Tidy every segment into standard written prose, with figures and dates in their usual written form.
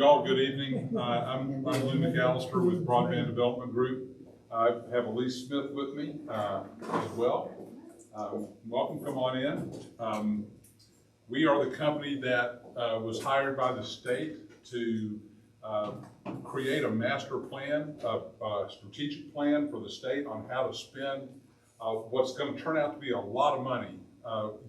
Y'all, good evening. I'm Lou McAllister with Broadband Development Group. I have Elise Smith with me as well. Welcome, come on in. We are the company that was hired by the state to create a master plan, a strategic plan for the state on how to spend what's going to turn out to be a lot of money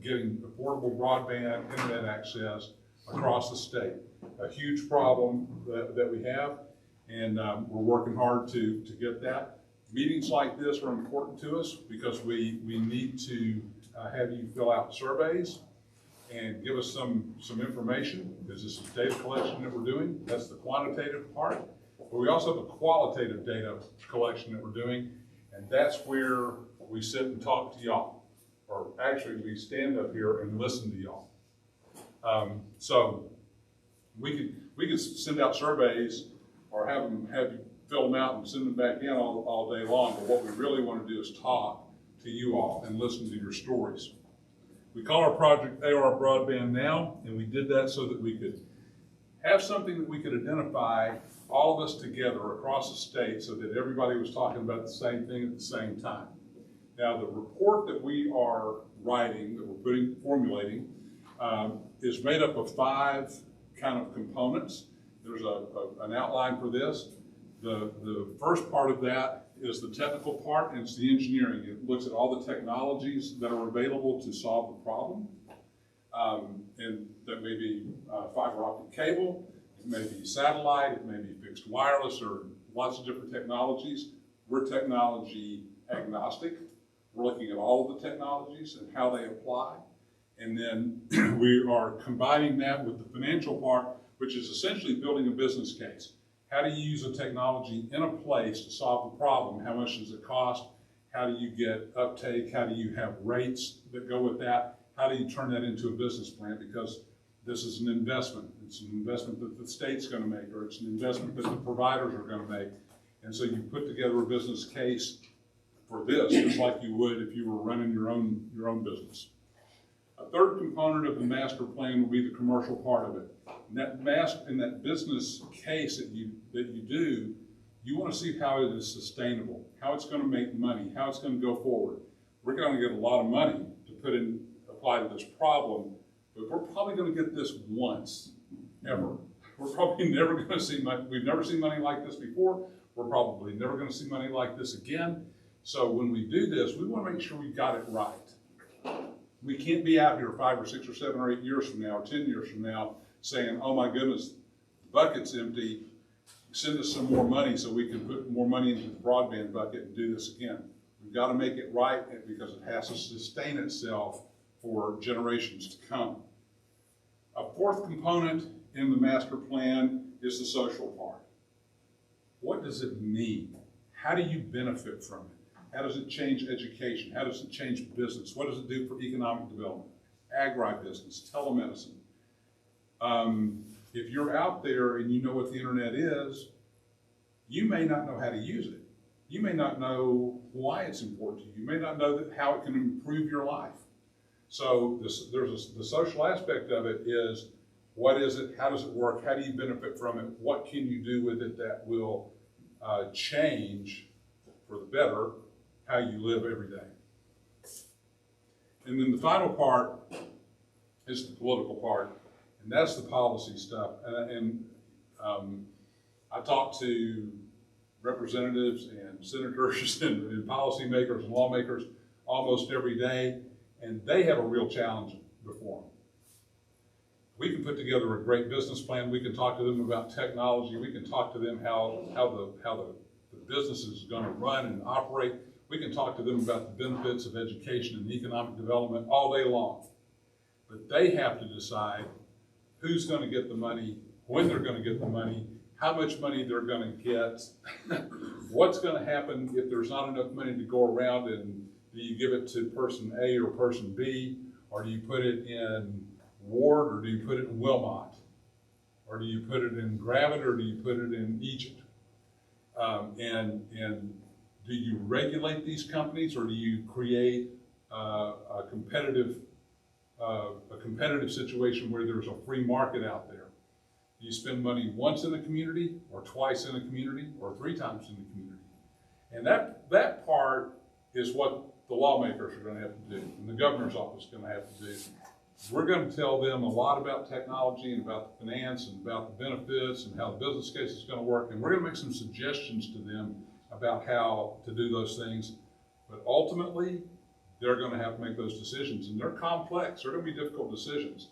getting affordable broadband internet access across the state. A huge problem that we have, and we're working hard to get that. Meetings like this are important to us because we need to have you fill out surveys and give us some information, because this is data collection that we're doing. That's the quantitative part. But we also have a qualitative data collection that we're doing, and that's where we sit and talk to y'all. Or actually, we stand up here and listen to y'all. So we could send out surveys or have you fill them out and send them back in all day long. But what we really want to do is talk to you all and listen to your stories. We call our project AR Broadband Now, and we did that so that we could have something that we could identify all of us together across the state so that everybody was talking about the same thing at the same time. Now, the report that we are writing, that we're formulating, is made up of 5 kind of components. There's an outline for this. The first part of that is the technical part, and it's the engineering. It looks at all the technologies that are available to solve the problem. And that may be fiber optic cable, it may be satellite, it may be fixed wireless, or lots of different technologies. We're technology agnostic. We're looking at all of the technologies and how they apply. And then we are combining that with the financial part, which is essentially building a business case. How do you use a technology in a place to solve the problem? How much does it cost? How do you get uptake? How do you have rates that go with that? How do you turn that into a business plan? Because this is an investment. It's an investment that the state's going to make, or it's an investment that the providers are going to make. And so you put together a business case for this, just like you would if you were running your own business. A third component of the master plan will be the commercial part of it. And that business case that you do, you want to see how it is sustainable, how it's going to make money, how it's going to go forward. We're going to get a lot of money to apply to this problem, but we're probably going to get this once, ever. We're probably never going to see money. We've never seen money like this before. We're probably never going to see money like this again. So when we do this, we want to make sure we got it right. We can't be out here 5 or 6 or 7 or 8 years from now, or 10 years from now, saying, oh my goodness, the bucket's empty, send us some more money so we can put more money into the broadband bucket and do this again. We've got to make it right because it has to sustain itself for generations to come. A fourth component in the master plan is the social part. What does it mean? How do you benefit from it? How does it change education? How does it change business? What does it do for economic development? Agribusiness, telemedicine. If you're out there and you know what the internet is, you may not know how to use it. You may not know why it's important to you. You may not know how it can improve your life. So the social aspect of it is, what is it? How does it work? How do you benefit from it? What can you do with it that will change for the better how you live every day? And then the final part is the political part, and that's the policy stuff. I talk to representatives and senators and policymakers and lawmakers almost every day, and they have a real challenge before them. We can put together a great business plan. We can talk to them about technology. We can talk to them how the business is going to run and operate. We can talk to them about the benefits of education and economic development all day long. But they have to decide who's going to get the money, when they're going to get the money, how much money they're going to get, what's going to happen if there's not enough money to go around, and do you give it to person A or person B, or do you put it in Ward, or do you put it in Wilmot, or do you put it in Gravett, or do you put it in Egypt? And do you regulate these companies, or do you create a competitive situation where there's a free market out there? Do you spend money once in a community, or twice in a community, or 3 times in the community? And that part is what the lawmakers are going to have to do, and the governor's office is going to have to do. We're going to tell them a lot about technology and about the finance and about the benefits and how the business case is going to work, and we're going to make some suggestions to them about how to do those things. But ultimately, they're going to have to make those decisions, and they're complex. They're going to be difficult decisions.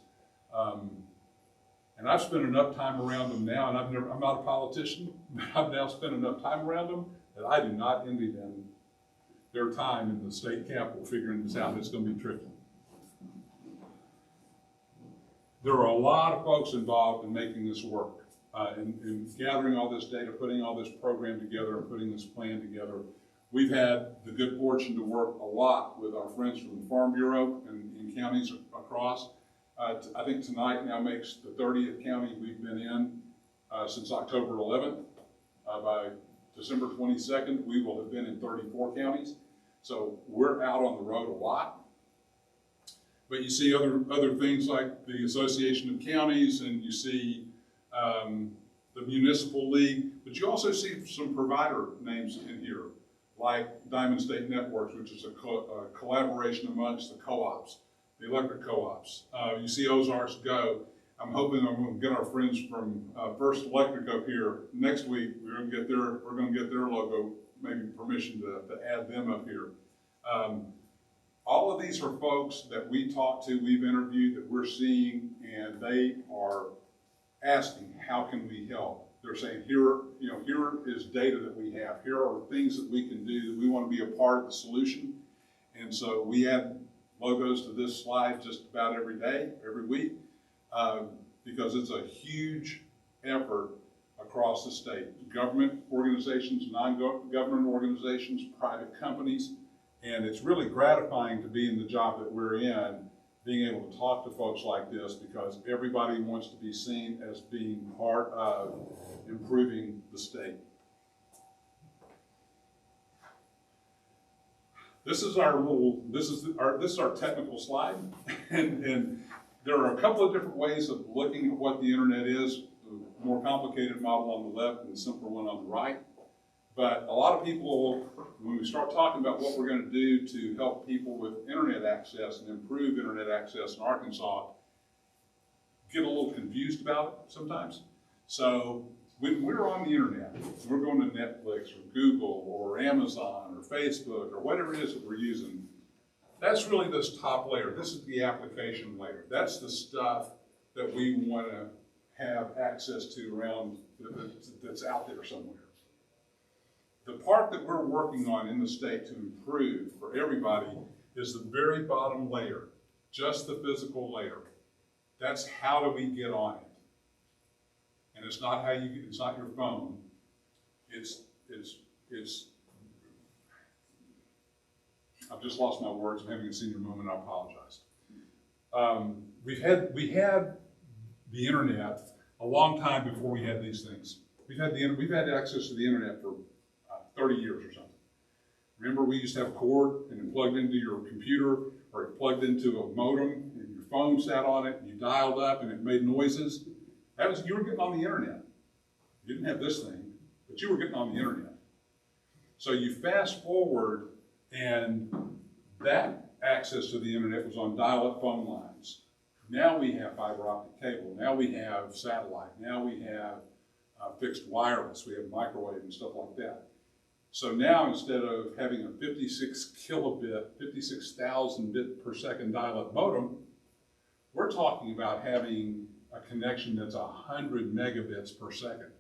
And I've spent enough time around them now, and I'm not a politician, but I've now spent enough time around them that I do not envy them their time in the state capitol figuring this out. It's going to be tricky. There are a lot of folks involved in making this work, in gathering all this data, putting all this program together, and putting this plan together. We've had the good fortune to work a lot with our friends from the Farm Bureau and in counties across. I think tonight now makes the 30th county we've been in since October 11th. By December 22nd, we will have been in 34 counties. So we're out on the road a lot. But you see other things like the Association of Counties, and you see the Municipal League, but you also see some provider names in here, like Diamond State Networks, which is a collaboration amongst the co-ops, the electric co-ops. You see Ozarks Go. I'm hoping I'm going to get our friends from First Electric up here next week. We're going to get their logo, maybe permission to add them up here. All of these are folks that we talk to, we've interviewed, that we're seeing, and they are asking, how can we help? They're saying, here is data that we have. Here are things that we can do, that we want to be a part of the solution. And so we add logos to this slide just about every day, every week, because it's a huge effort across the state. Government organizations, non-government organizations, private companies. And it's really gratifying to be in the job that we're in, being able to talk to folks like this, because everybody wants to be seen as being part of improving the state. This is our technical slide, and there are a couple of different ways of looking at what the internet is. The more complicated model on the left and the simpler one on the right. But a lot of people, when we start talking about what we're going to do to help people with internet access and improve internet access in Arkansas, get a little confused about it sometimes. So when we're on the internet, we're going to Netflix or Google or Amazon or Facebook or whatever it is that we're using, that's really this top layer. This is the application layer. That's the stuff that we want to have access to around, that's out there somewhere. The part that we're working on in the state to improve for everybody is the very bottom layer, just the physical layer. That's how do we get on it. And it's not how you get, it's not your phone. I've just lost my words. I'm having a senior moment. I apologize. We had the internet a long time before we had these things. We've had access to the internet for 30 years or something. Remember, we used to have a cord and it plugged into your computer, or it plugged into a modem, and your phone sat on it, and you dialed up, and it made noises. You were getting on the internet. You didn't have this thing, but you were getting on the internet. So you fast forward, and that access to the internet was on dial-up phone lines. Now we have fiber optic cable. Now we have satellite. Now we have fixed wireless. We have microwave and stuff like that. So now, instead of having a 56 kilobit, 56,000 bit per second dial-up modem, we're talking about having a connection that's 100 megabits per second,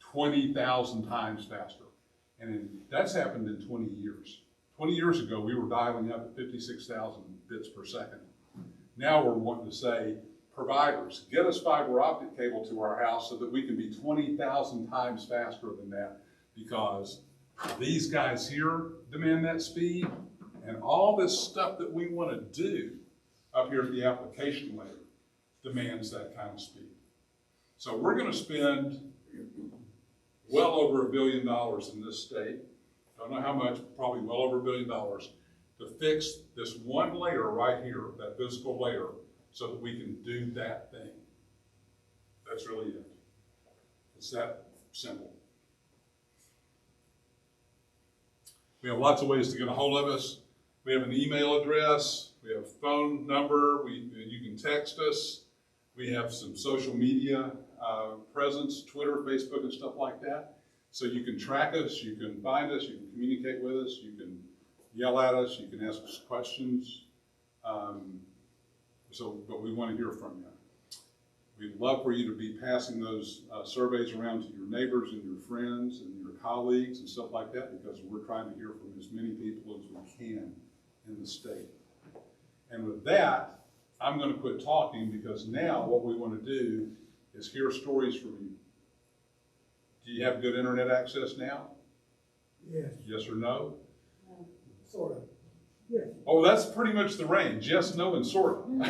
20,000 times faster. And that's happened in 20 years. 20 years ago, we were dialing up at 56,000 bits per second. Now we're wanting to say, providers, get us fiber optic cable to our house so that we can be 20,000 times faster than that, because these guys here demand that speed, and all this stuff that we want to do up here at the application layer demands that kind of speed. So we're going to spend well over $1 billion in this state, don't know how much, probably well over $1 billion, to fix this one layer right here, that physical layer, so that we can do that thing. That's really it. It's that simple. We have lots of ways to get a hold of us. We have an email address. We have a phone number. You can text us. We have some social media presence, Twitter, Facebook, and stuff like that. So you can track us, you can find us, you can communicate with us, you can yell at us, you can ask us questions. But we want to hear from you. We'd love for you to be passing those surveys around to your neighbors and your friends and your colleagues and stuff like that, because we're trying to hear from as many people as we can in the state. And with that, I'm going to quit talking, because now what we want to do is hear stories from you. Do you have good internet access now? Yes. Yes or no? Sort of. Yes. Oh, that's pretty much the range. Yes, no, and sort of.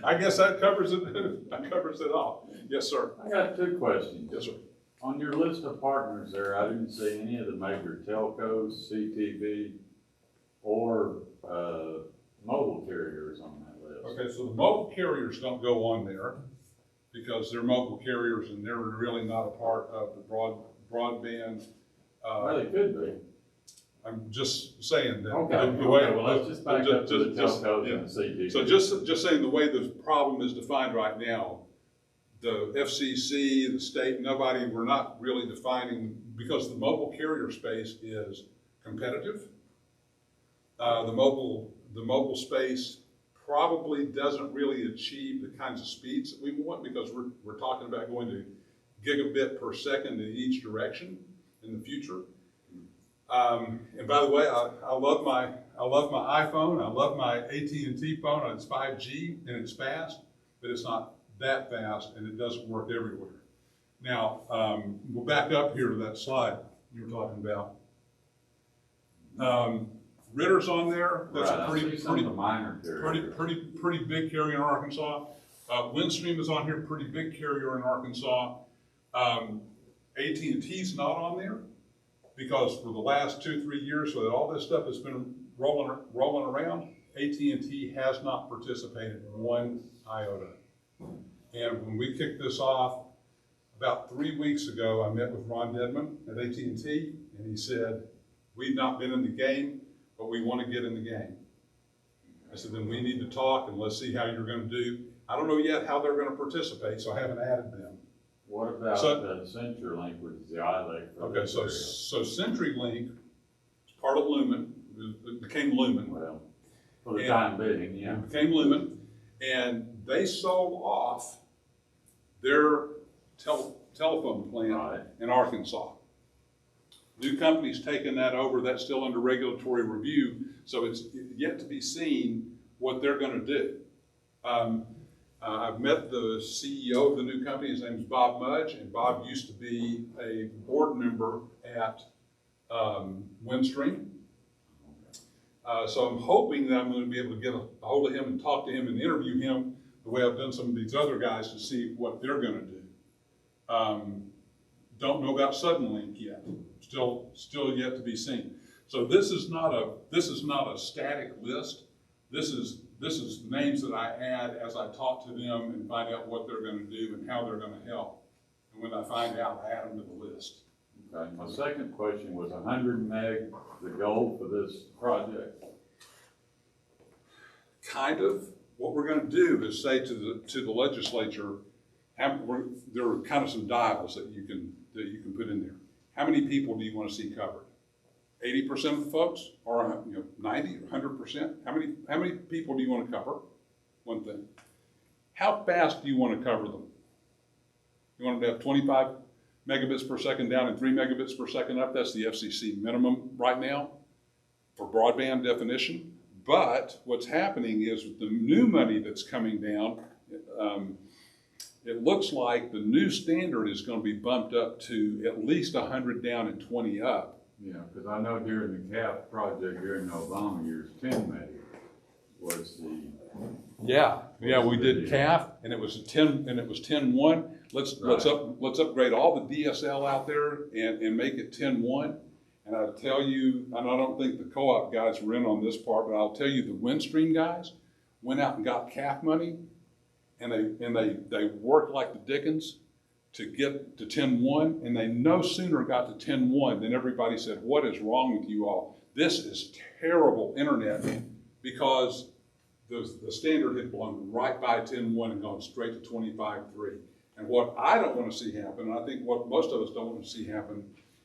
I guess that covers it. That covers it all. Yes, sir. I got two questions. Yes, sir. On your list of partners there, I didn't see any of the major telcos, CTV, or mobile carriers on that list. Okay, so the mobile carriers don't go on there because they're mobile carriers and they're really not a part of the broadband. Well, they could be. I'm just saying that. Okay, the way, well, let's just back up to the telcos and the CTV. So just saying the way the problem is defined right now, the FCC, the state, nobody, we're not really defining, because the mobile carrier space is competitive. The mobile space probably doesn't really achieve the kinds of speeds that we want, because we're talking about going to gigabit per second in each direction in the future. And by the way, I love my iPhone. I love my AT&T phone. It's 5G and it's fast, but it's not that fast and it doesn't work everywhere. Now, we'll back up here to that slide you were talking about. Ritter's on there. That's right, a pretty big carrier in Arkansas. Windstream is on here, pretty big carrier in Arkansas. AT&T's not on there, because for the last 2-3 years, so that all this stuff has been rolling around, AT&T has not participated in one iota. And when we kicked this off, about 3 weeks ago, I met with Ron Dedman at AT&T, and he said, we've not been in the game, but we want to get in the game. I said, then we need to talk and let's see how you're going to do. I don't know yet how they're going to participate, so I haven't added them. What about CenturyLink, which is the ILEC? Okay, so CenturyLink is part of Lumen. It became Lumen. Well, for the time being, yeah. It became Lumen, and they sold off their telephone plant in Arkansas. New company's taken that over. That's still under regulatory review, so it's yet to be seen what they're going to do. I've met the CEO of the new company. His name is Bob Mudge, and Bob used to be a board member at Windstream. So I'm hoping that I'm going to be able to get a hold of him and talk to him and interview him the way I've done some of these other guys to see what they're going to do. Don't know about Suddenlink yet. Still yet to be seen. So this is not a static list. This is names that I add as I talk to them and find out what they're going to do and how they're going to help. And when I find out, I add them to the list. Okay. My second question was 100 meg, the goal for this project. Kind of. What we're going to do is say to the legislature, there are kind of some dials that you can put in there. How many people do you want to see covered? 80% of the folks, or 90, 100%? How many people do you want to cover? One thing. How fast do you want to cover them? You want them to have 25 megabits per second down and 3 megabits per second up. That's the FCC minimum right now for broadband definition. But what's happening is with the new money that's coming down, it looks like the new standard is going to be bumped up to at least 100 down and 20 up. Yeah, because I know during the CAF project during the Obama years, 10 meg was the. Yeah, we did CAF, and it was 10.1. Let's upgrade all the DSL out there and make it 10.1. And I'll tell you, and I don't think the co-op guys were in on this part, but I'll tell you the Windstream guys went out and got CAF money, and they worked like the dickens to get to 10.1, and they no sooner got to 10.1 than everybody said, what is wrong with you all? This is terrible internet, because the standard had blown right by 10.1 and gone straight to 25.3. And what I don't want to see happen, and I think what most of us don't want to see happen,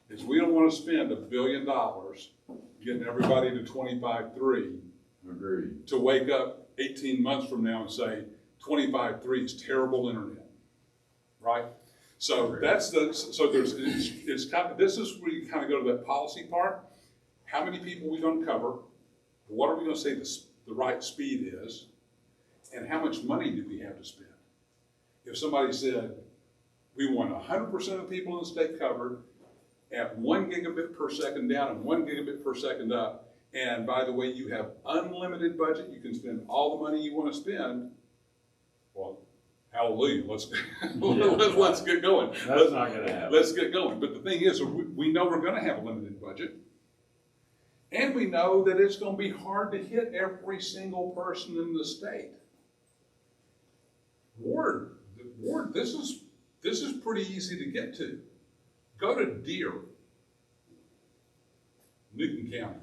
is we don't want to spend $1 billion getting everybody to 25.3. Agreed. To wake up 18 months from now and say 25.3 is terrible internet, right? So there's it's kind of, this is where you kind of go to that policy part. How many people are we going to cover? What are we going to say the right speed is? And how much money do we have to spend? If somebody said, we want 100% of people in the state covered at 1 gigabit per second down and 1 gigabit per second up, and by the way, you have unlimited budget, you can spend all the money you want to spend, well, hallelujah, let's get going. That's not going to happen. Let's get going. But the thing is, we know we're going to have a limited budget. And we know that it's going to be hard to hit every single person in the state. Ward, this is pretty easy to get to. Go to Deer, Newton County.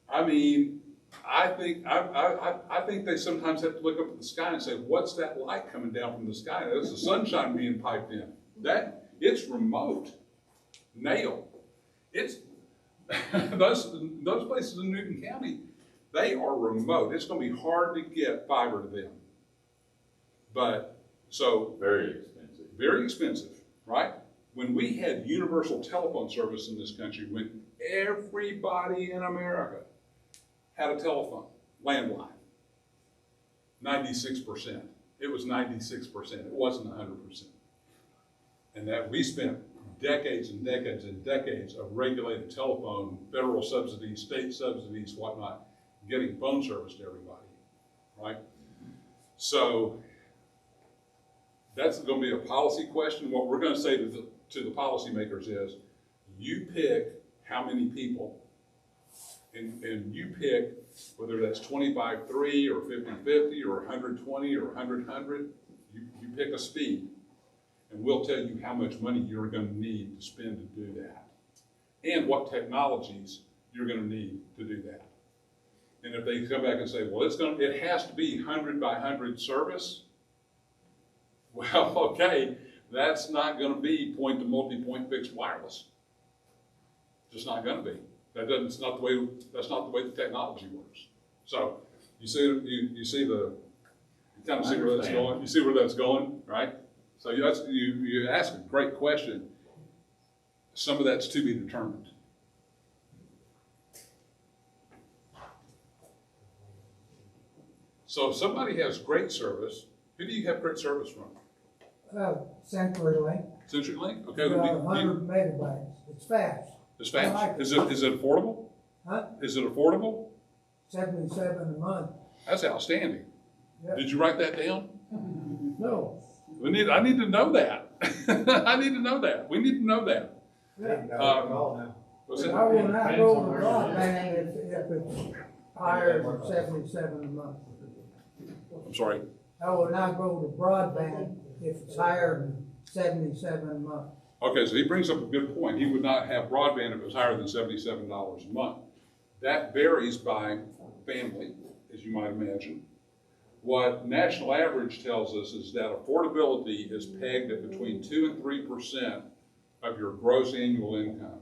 I mean, I think they sometimes have to look up at the sky and say, what's that light coming down from the sky? That's the sunshine being piped in. It's remote. Nail. It's those places in Newton County, they are remote. It's going to be hard to get fiber to them. But so very expensive. Very expensive, right? When we had universal telephone service in this country, when everybody in America had a telephone, landline, 96%. It was 96%. It wasn't 100%. And that we spent decades and decades and decades of regulated telephone, federal subsidies, state subsidies, whatnot, getting phone service to everybody, right? So that's going to be a policy question. What we're going to say to the policymakers is, you pick how many people, and you pick whether that's 25.3 or 50-50 or 120 or 100-100, you pick a speed, and we'll tell you how much money you're going to need to spend to do that, and what technologies you're going to need to do that. And if they come back and say, well, it has to be 100 by 100 service, well, okay, that's not going to be point to multi-point fixed wireless. Just not going to be. That's not the way the technology works. So you kind of see where that's going. You see where that's going, right? So you ask a great question. Some of that's to be determined. So if somebody has great service, who do you have great service from? CenturyLink. CenturyLink? Okay. 100 megabytes. It's fast. It's fast. Like is it affordable? Huh? Is it affordable? $77 a month. That's outstanding. Yeah. Did you write that down? No. I need to know that. I need to know that. We need to know that. Yeah. What's that? I will not go to broadband if it's higher than 77 a month. I'm sorry. I will not go to broadband if it's higher than 77 a month. Okay, so he brings up a good point. He would not have broadband if it was higher than $77 a month. That varies by family, as you might imagine. What national average tells us is that affordability is pegged at between 2 and 3% of your gross annual income.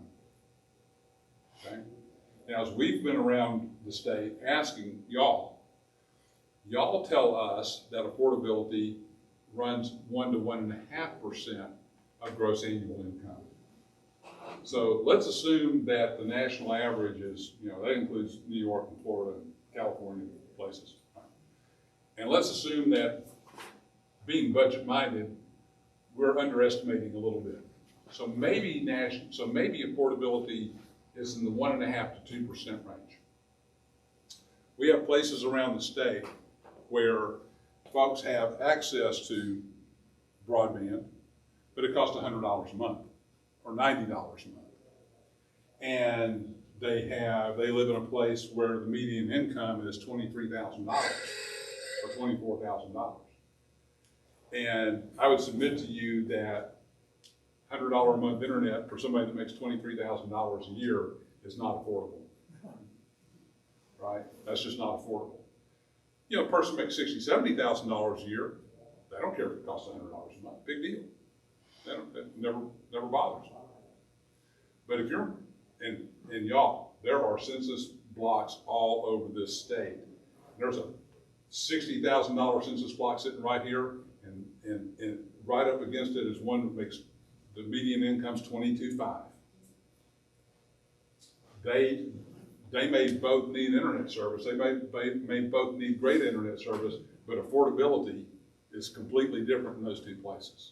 Okay? Now, as we've been around the state asking y'all tell us that affordability runs 1 to 1.5% of gross annual income. So let's assume that the national average is, that includes New York and Florida and California places. And let's assume that being budget-minded, we're underestimating a little bit. So maybe affordability is in the 1.5 to 2% range. We have places around the state where folks have access to broadband, but it costs $100 a month or $90 a month. And they live in a place where the median income is $23,000 or $24,000. And I would submit to you that $100 a month internet for somebody that makes $23,000 a year is not affordable. Right? That's just not affordable. You know, a person makes $60,000, $70,000 a year, they don't care if it costs $100 a month. Big deal. That never bothers them. But if you're, and y'all, there are census blocks all over this state. There's a $60,000 census block sitting right here, and right up against it is one that makes the median income's $22,500. They may both need internet service. They may both need great internet service, but affordability is completely different in those two places.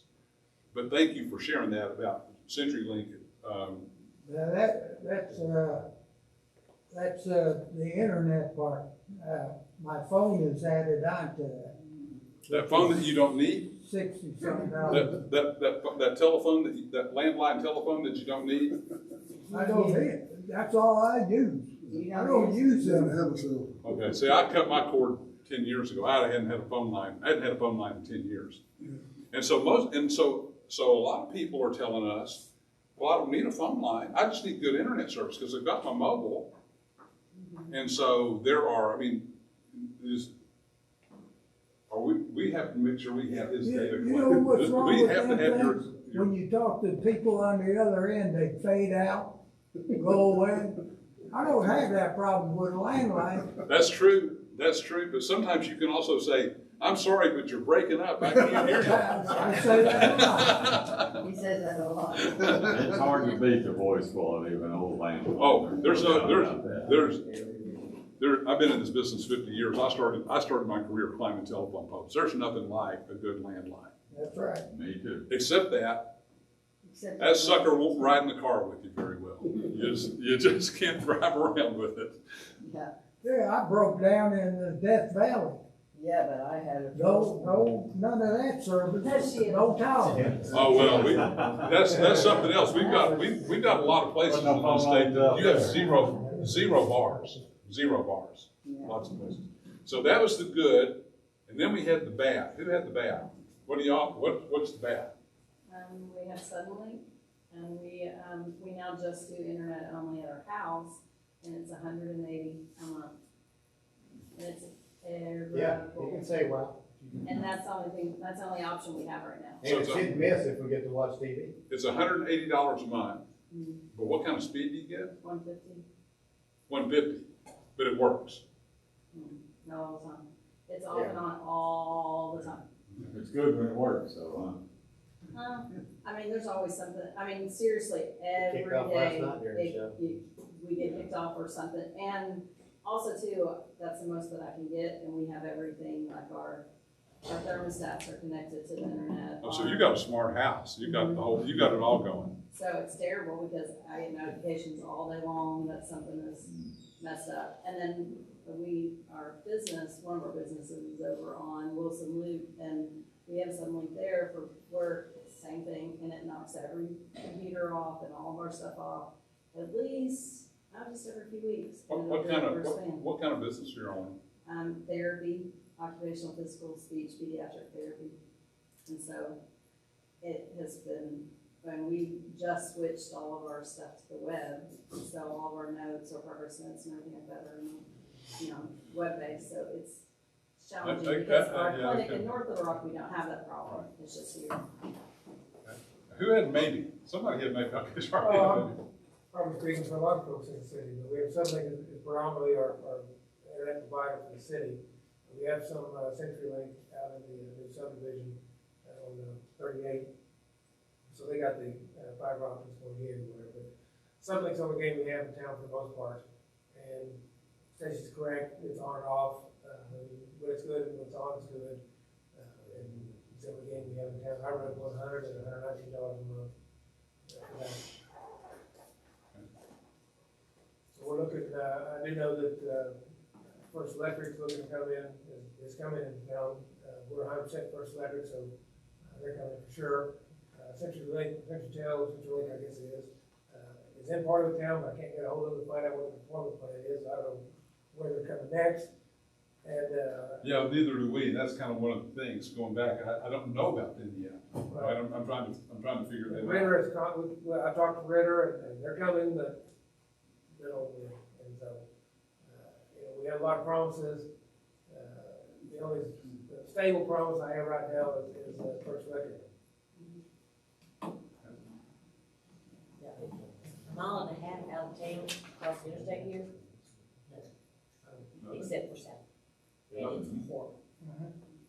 But thank you for sharing that about CenturyLink. Now that's the internet part. My phone is added on to that. That phone that you don't need, $60-something. that telephone, that landline telephone that you don't need. I don't need it. That's all I use. I don't use them. Okay, see, I cut my cord 10 years ago. I hadn't had a phone line. I hadn't had a phone line in 10 years. And so a lot of people are telling us, well, I don't need a phone line. I just need good internet service because I've got my mobile. And so there are, I mean, we have to make sure we have this data. You know what's wrong We with have to them have your, things? When you talk to people on the other end, they fade out, go away. I don't have that problem with a landline. That's true, but sometimes you can also say, I'm sorry, but you're breaking up, I can't hear you. I say that a lot. He says that a lot. It's hard to beat the voice quality of an old landline. Oh, I've been in this business 50 years. I started my career climbing telephone poles. There's nothing like a good landline. That's right. Me too. Except that sucker won't ride in the car with you very well. You just can't drive around with it. Yeah, Yeah, I broke down in the Death Valley. yeah, but I had a. No, none of that service. No tower. Oh, well, that's something else. We've got a lot of places in the state that you have zero bars. Yeah. Lots of places. So that was the good, and then we had the bad. Who had the bad? What's the bad? We have Suddenlink, and we now just do internet only at our house, and it's $180 a month. And it's You can say, well. and that's the only thing, that's the only option we have right now. And it's hit and miss if we get to watch TV. It's $180 a month, Mhm. but what kind of speed do you get? 150, 150, but it works. no, all the time. It's off and on all the time. It's good when it works, so, I mean, there's always something, I mean, seriously, every Kicked off last day, night during the show. we get kicked off or something. And also too, that's the most that I can get, and we have everything, like our thermostats are connected to the internet. Oh, so you got a smart house. You got it all going. So it's terrible because I get notifications all day long that something is messed up. And then our business, one of our businesses is over on Wilson Loop, and we have some link there for work, same thing, and it knocks every computer off and all of our stuff off, at least, just every few weeks. What kind of business you're on? Therapy, occupational, physical, speech, pediatric therapy. And so it has been, when we just switched all of our stuff to the web, so all of our notes or progress notes and everything like that are, web-based, so it's challenging because our clinic in North Little Rock, we don't have that problem. It's just here. Who had maybe? Somebody had maybe. Okay, sorry. Probably speaking for a lot of folks in the city, but we have something that is predominantly our internet provider for the city. We have some CenturyLink out in the new subdivision on 38. So they got the fiber optics going here everywhere. But Suddenlink's the only game we have in town for the most part. And Stacy's correct, it's on and off. When it's good and when it's on, it's good. And it's the only game we have in town. I run $100 and $119 a month for that. So we're looking, I do know that First Electric's looking to come in, is coming in town. We're 100% First Electric, so they're coming for sure. CenturyLink, CenturyLink, I guess it is in part of the town, but I can't get a hold of them to find out what the performance plan is. I don't know where they're coming next. And, Yeah, neither do we. That's kind of one of the things, going back, I don't know about them yet. Right, I'm trying to figure that out. Ritter is, well, I talked to Ritter, and they're coming, but they're over there. And so, you know, we have a lot of promises. The only stable promise I have right now is First Electric. A mile and a half out of town, across the interstate here, except for south. And it's horrible.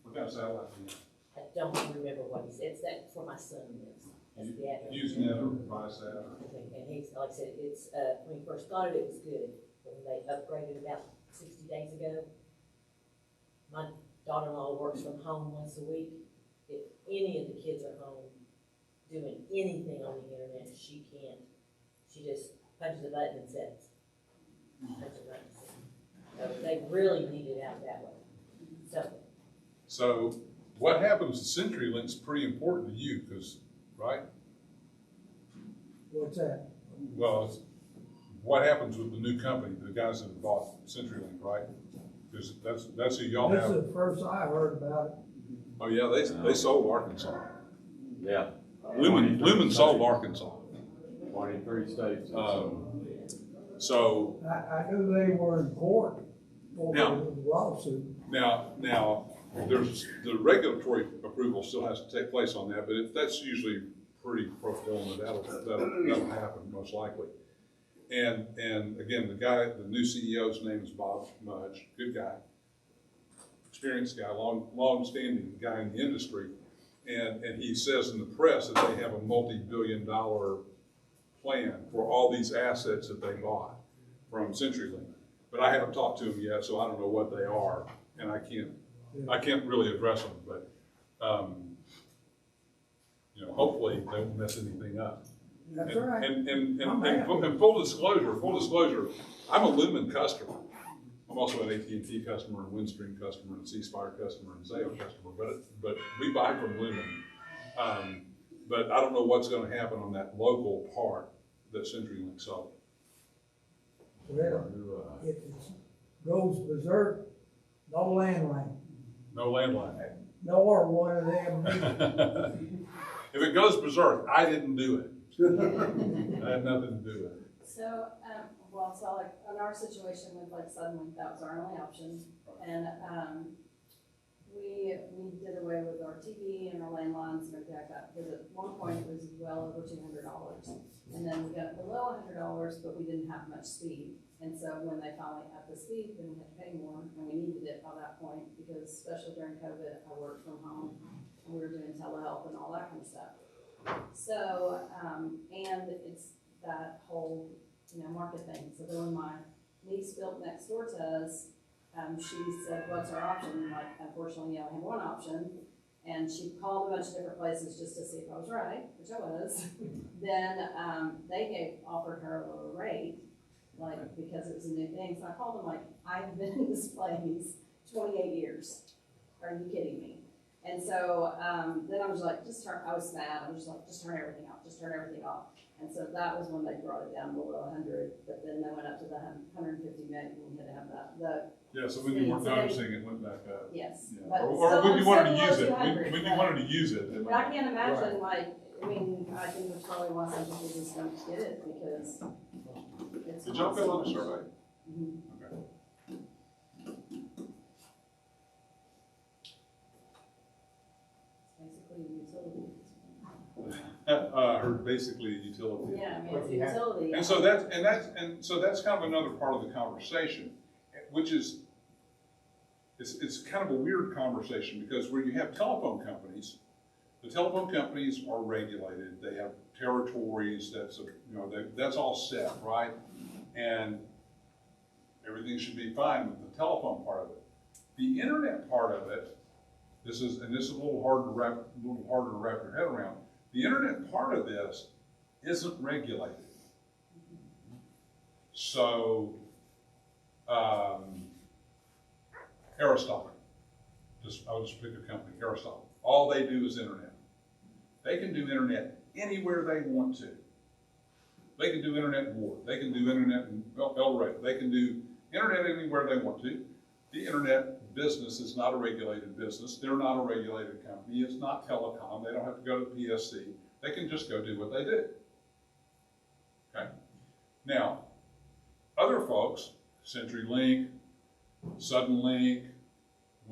What kind of satellite do you have? I don't remember what he said. It's that where my son lives. That's the address. Using that or Viasat? And he's, like I said, it's, when he first got it, it was good. But when they upgraded about 60 days ago, my daughter-in-law works from home once a week. If any of the kids are home doing anything on the internet, she can't. She just punches a button and sets. Punches a button and sets. So they really need it out that way. So what happens to CenturyLink's pretty important to you, because, right? What's that? Well, what happens with the new company, the guys that bought CenturyLink, right? Because that's who y'all This have. is the first I heard about it. Oh, yeah, they sold Arkansas. Yeah. Lumen sold Arkansas. 23 states. So I knew they were in court for Now- the lawsuit. now, there's, the regulatory approval still has to take place on that, but that's usually pretty pro forma, that'll happen most likely. And again, the new CEO's name is Bob Mudge, good guy, experienced guy, long-standing guy in the industry. And he says in the press that they have a multi-billion-dollar plan for all these assets that they bought from CenturyLink. But I haven't talked to them yet, so I don't know what they are, and I can't really address them, but, you know, hopefully they won't mess anything up. That's right. And full disclosure, I'm a Lumen customer. I'm also an AT&T customer, and Windstream customer, and C-Spire customer, and Zayo customer, but we buy from Lumen. But I don't know what's gonna happen on that local part that CenturyLink sold. Well, if it goes berserk, no landline, No landline. nor one of them. If it goes berserk, I didn't do it. I had nothing to do with it. So, so like, in our situation with like Suddenlink, that was our only option. And, we did away with our TV and our landlines and everything like that, because at one point it was well over $200. And then we got below $100, but we didn't have much speed. And so when they finally upped the speed, then we had to pay more, and we needed it by that point, because especially during COVID, I worked from home, and we were doing telehealth and all that kind of stuff. So, and it's that whole, market thing. So then when my niece built next door to us, she said, what's our option? And like, unfortunately, I have one option. And she called a bunch of different places just to see if I was right, which I was. Then they offered her a lower rate, like, because it was a new thing. So I called them like, I've been in this place 28 years. Are you kidding me? And so then I was like, I was mad. I was just like, just turn everything off, just turn everything off. And so that was when they brought it down below 100, but then they went up to the 150 meg, and we had to have that. Yeah, so when you weren't noticing, it went back up. Yes. Yeah. But Or still- when you wanted to still use it, below 200, when you but- wanted to use it. it But went I up. can't imagine, like, I think there's probably why some people just don't get it, because it's. Did y'all fill out a survey? Mhm. Okay. Basically utility. Her basically a utility. Yeah, I mean, it's a utility. And so that's kind of another part of the conversation, which is, it's kind of a weird conversation, because where you have telephone companies, the telephone companies are regulated, they have territories, that's all set, right? And everything should be fine with the telephone part of it. The internet part of it, this is a little harder to wrap your head around. The internet part of this isn't regulated. So, Aristotle, I'll just pick a company, Aristotle. All they do is internet. They can do internet anywhere they want to. They can do internet in Ward. They can do internet in El Rey. They can do internet anywhere they want to. The internet business is not a regulated business. They're not a regulated company. It's not telecom. They don't have to go to the PSC. They can just go do what they do. Okay? Now, other folks, CenturyLink, Suddenlink,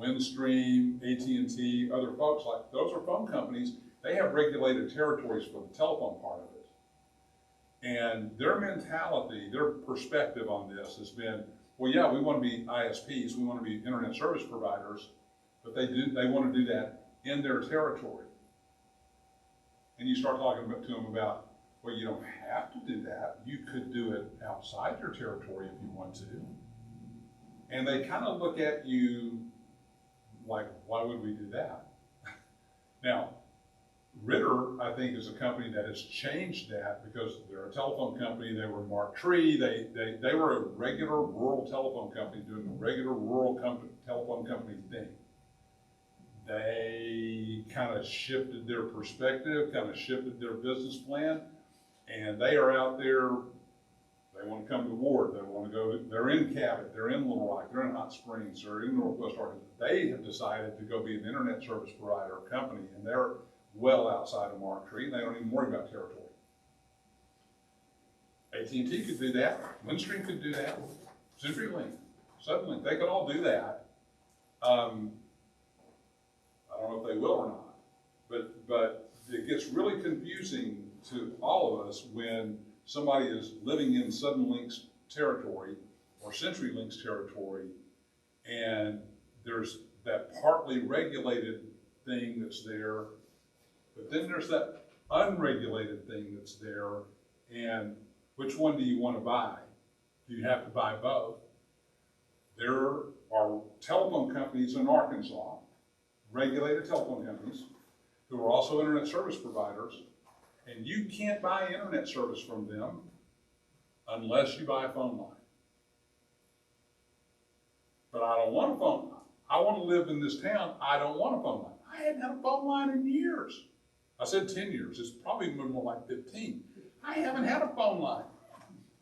Windstream, AT&T, other folks, like those are phone companies. They have regulated territories for the telephone part of it. And their mentality, their perspective on this has been, well, yeah, we want to be ISPs, we want to be internet service providers, but they want to do that in their territory. And you start talking to them about, well, you don't have to do that. You could do it outside your territory if you want to. And they kind of look at you like, why would we do that? Now, Ritter, I think, is a company that has changed that because they're a telephone company. They were Mark Tree. They were a regular rural telephone company doing the regular rural telephone company thing. They kind of shifted their perspective, kind of shifted their business plan, and they are out there. They want to come to Ward. They want to go. They're in Cabot. They're in Little Rock. They're in Hot Springs. They're in Northwest Arkansas. They have decided to go be an internet service provider company, and they're well outside of Mark Tree, and they don't even worry about territory. AT&T could do that. Windstream could do that. CenturyLink, Suddenlink, they could all do that. I don't know if they will or not, but it gets really confusing to all of us when somebody is living in Suddenlink's territory or CenturyLink's territory, and there's that partly regulated thing that's there, but then there's that unregulated thing that's there, and which one do you want to buy? Do you have to buy both? There are telephone companies in Arkansas, regulated telephone companies, who are also internet service providers, and you can't buy internet service from them unless you buy a phone line. But I don't want a phone line. I want to live in this town. I don't want a phone line. I hadn't had a phone line in years. I said 10 years. It's probably been more like 15. I haven't had a phone line.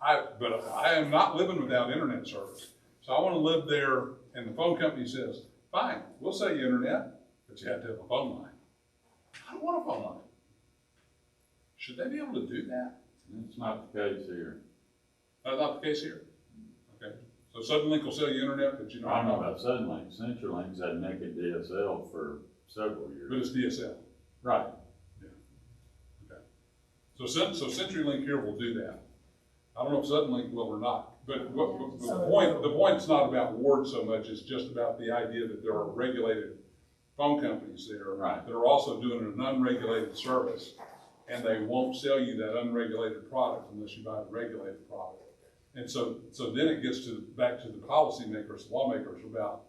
But I am not living without internet service. So I want to live there, and the phone company says, fine, we'll sell you internet, but you have to have a phone line. I don't want a phone line. Should they be able to do that? It's not the case here. That's not the case here. Okay. So Suddenlink will sell you internet, but you know. I don't know about Suddenlink. CenturyLink's had naked DSL for several years. But it's DSL. Right. Yeah. Okay. So CenturyLink here will do that. I don't know if Suddenlink will or not. But the point's not about Ward so much. It's just about the idea that there are regulated phone companies there that are also doing an unregulated service, and they won't sell you that unregulated product unless you buy the regulated product. And so then it gets back to the policymakers, lawmakers about,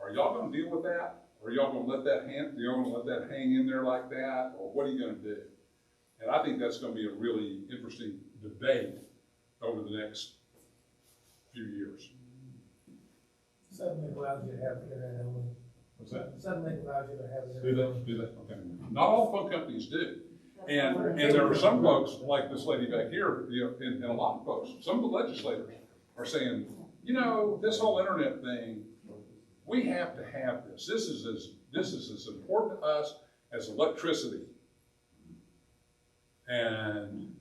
are y'all going to deal with that? Or are y'all going to let that hang in there like that? Or what are you going to do? And I think that's going to be a really interesting debate over the next few years. Suddenlink allows you to have internet only. What's that? Suddenlink allows you to have internet only. Do that? Okay. Not all phone companies do. And there are some folks, like this lady back here, and a lot of folks, some of the legislators are saying, this whole internet thing, we have to have this. This is as important to us as electricity. And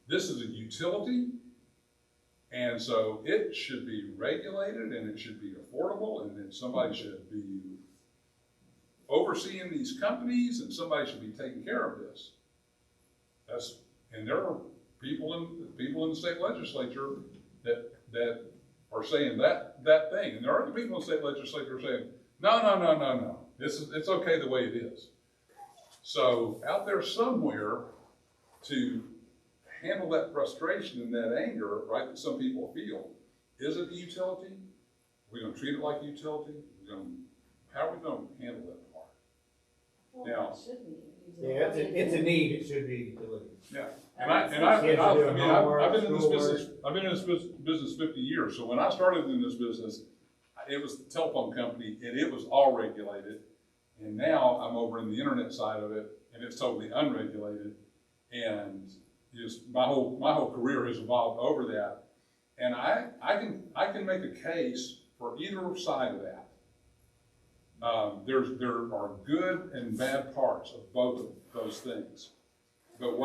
this is a utility, and so it should be regulated, and it should be affordable, and then somebody should be overseeing these companies, and somebody should be taking care of this. And there are people in the state legislature that are saying that thing, and there are other people in the state legislature saying, no. It's okay the way it is. So out there somewhere, to handle that frustration and that anger, right, that some people feel, is it a utility? Are we going to treat it like a utility? How are we going to handle that part? Well, Now, it should be. Yeah, it's a need, it should be utility. Yeah, I've been in this business 50 years. So when I started in this business, it was the telephone company, and it was all regulated. And now I'm over in the internet side of it, and it's totally unregulated. And my whole career has evolved over that. And I can make a case for either side of that. There are good and bad parts of both of those things. But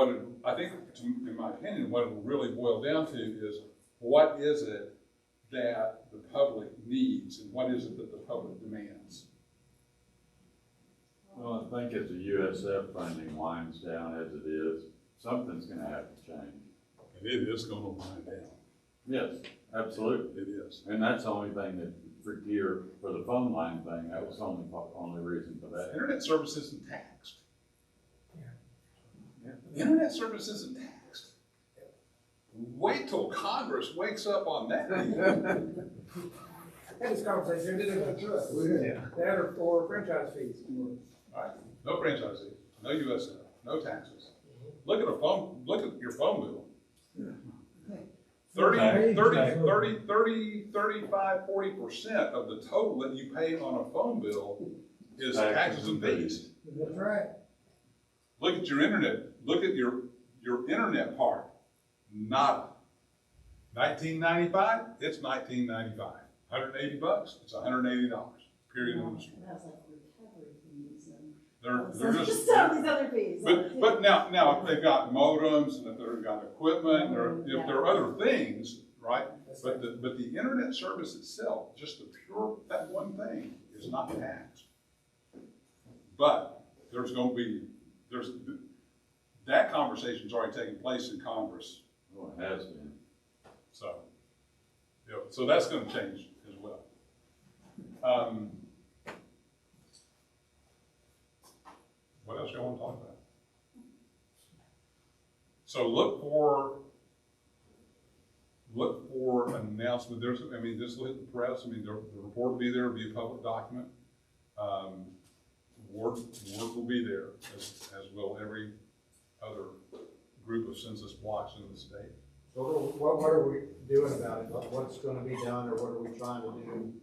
I think, in my opinion, what it will really boil down to is what is it that the public needs and what is it that the public demands? Well, I think as the USF funding winds down as it is, something's gonna have to change. And it is going to wind down. Yes, absolutely. It is. And that's the only thing that, for the phone line thing, that was the only reason for that. Internet service isn't taxed. Yeah. Internet service isn't taxed. Wait till Congress wakes up on that. Had this conversation, didn't it? That or franchise fees. All right, no franchise fee, no USF, no taxes. Look at your phone bill. 35–40% of the total that you pay on a phone bill is taxes and fees. That's right. Look at your internet, look at your internet part, nada. $19.95, it's $19.95. $180, it's $180, period. And that's like recovery fees and. They're just. Just some of these other fees. But now if they've got modems and if they've got equipment, or if there are other things, right? But the internet service itself, just that one thing is not taxed. But that conversation's already taken place in Congress. Oh, it has been. So that's gonna change as well. What else y'all want to talk about? So look for an announcement. This will hit the press. The report will be there. It'll be a public document. Word will be there, as will every other group of census blocks in the state. So what are we doing about it? What's gonna be done, or what are we trying to do?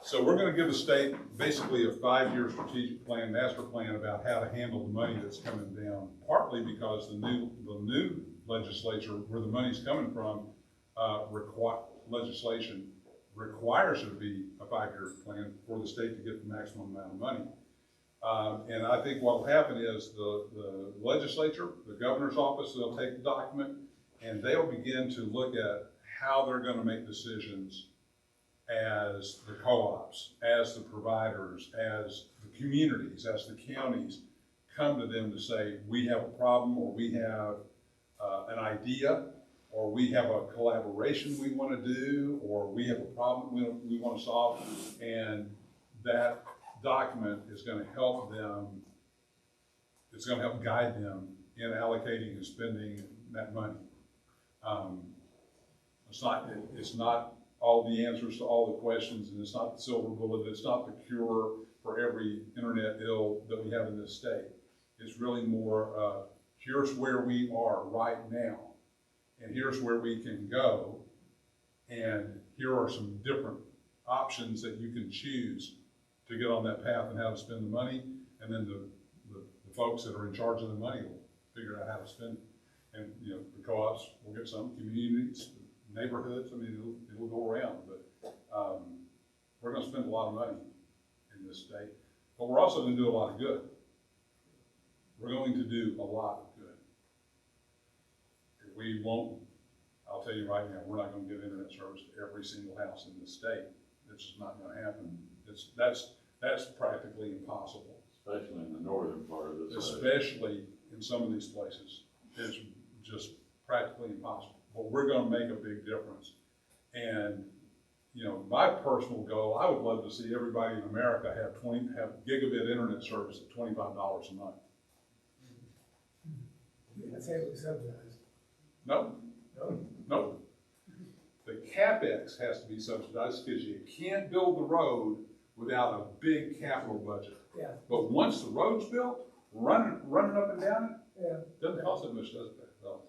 So we're going to give the state basically a 5-year strategic plan, master plan about how to handle the money that's coming down, partly because the new legislature, where the money's coming from, legislation requires it to be a 5-year plan for the state to get the maximum amount of money. And I think what will happen is the legislature, the governor's office, they'll take the document and they'll begin to look at how they're going to make decisions as the co-ops, as the providers, as the communities, as the counties come to them to say, we have a problem, or we have an idea, or we have a collaboration we want to do, or we have a problem we want to solve, and that document is going to help them, it's going to help guide them in allocating and spending that money. It's not all the answers to all the questions, and it's not the silver bullet, it's not the cure for every internet ill that we have in this state. It's really more, here's where we are right now, and here's where we can go, and here are some different options that you can choose to get on that path and how to spend the money, and then the folks that are in charge of the money will figure out how to spend it. And the co-ops will get some, communities, neighborhoods, it'll go around, but we're going to spend a lot of money in this state, but we're also going to do a lot of good. We're going to do a lot of good. If we won't, I'll tell you right now, we're not going to get internet service to every single house in this state. It's just not going to happen. That's practically impossible. Especially in the northern part of the state. Especially in some of these places. It's just practically impossible. But we're going to make a big difference. And, my personal goal, I would love to see everybody in America have gigabit internet service at $25 a month. That's heavily subsidized. No. The CapEx has to be subsidized because you can't build the road without a big capital budget. Yeah. But once the road's built, running up and down it, Yeah. doesn't cost that much, does it? No.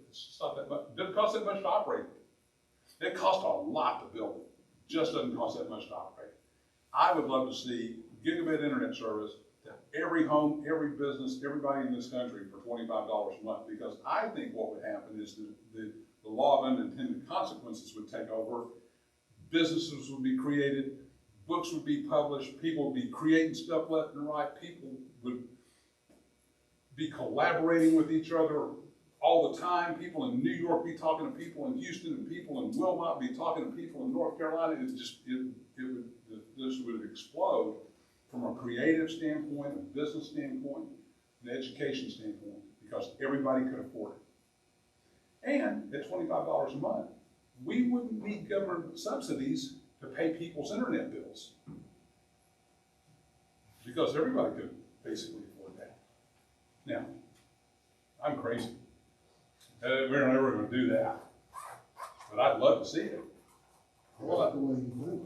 It's just not that much. It doesn't cost that much to operate it. It costs a lot to build it. Just doesn't cost that much to operate it. I would love to see gigabit internet service to every home, every business, everybody in this country for $25 a month, because I think what would happen is the law of unintended consequences would take over. Businesses would be created. books would be published, people would be creating stuff left and right, people would be collaborating with each other all the time. People in New York be talking to people in Houston, and people in Wilmot be talking to people in North Carolina. This would explode from a creative standpoint, a business standpoint, an education standpoint, because everybody could afford it. And at $25 a month, we wouldn't need government subsidies to pay people's internet bills, because everybody could basically afford that. Now, I'm crazy. We're never going to do that, but I'd love to see it. That's the way you think.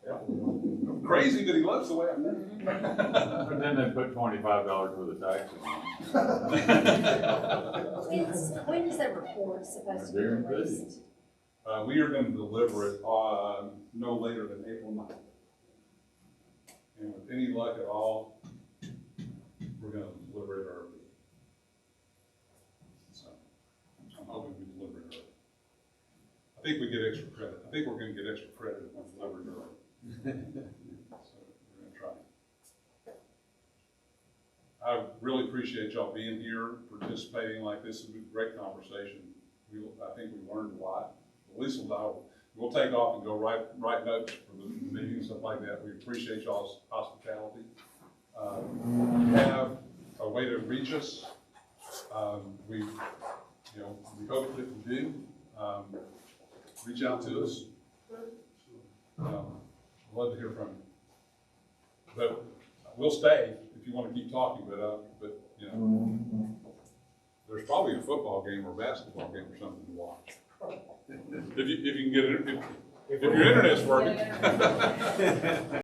I'm crazy, but he loves the way I think. But then they put $25 for the taxes on. When is that report supposed to be released? We are going to deliver it no later than April 9th. And with any luck at all, we're going to deliver it early. So I'm hoping we deliver it early. I think we get extra credit. I think we're going to get extra credit if we deliver it early. So we're going to try. I really appreciate y'all being here, participating like this. It's been a great conversation. I think we learned a lot. Lisa and I will take off and go write notes for the meeting and stuff like that. We appreciate y'all's hospitality. We have a way to reach us. We hope that you do. Reach out to us. Love to hear from you. But we'll stay if you want to keep talking. But you know, there's probably a football game or a basketball game or something to watch. If you can get it, if your internet's working.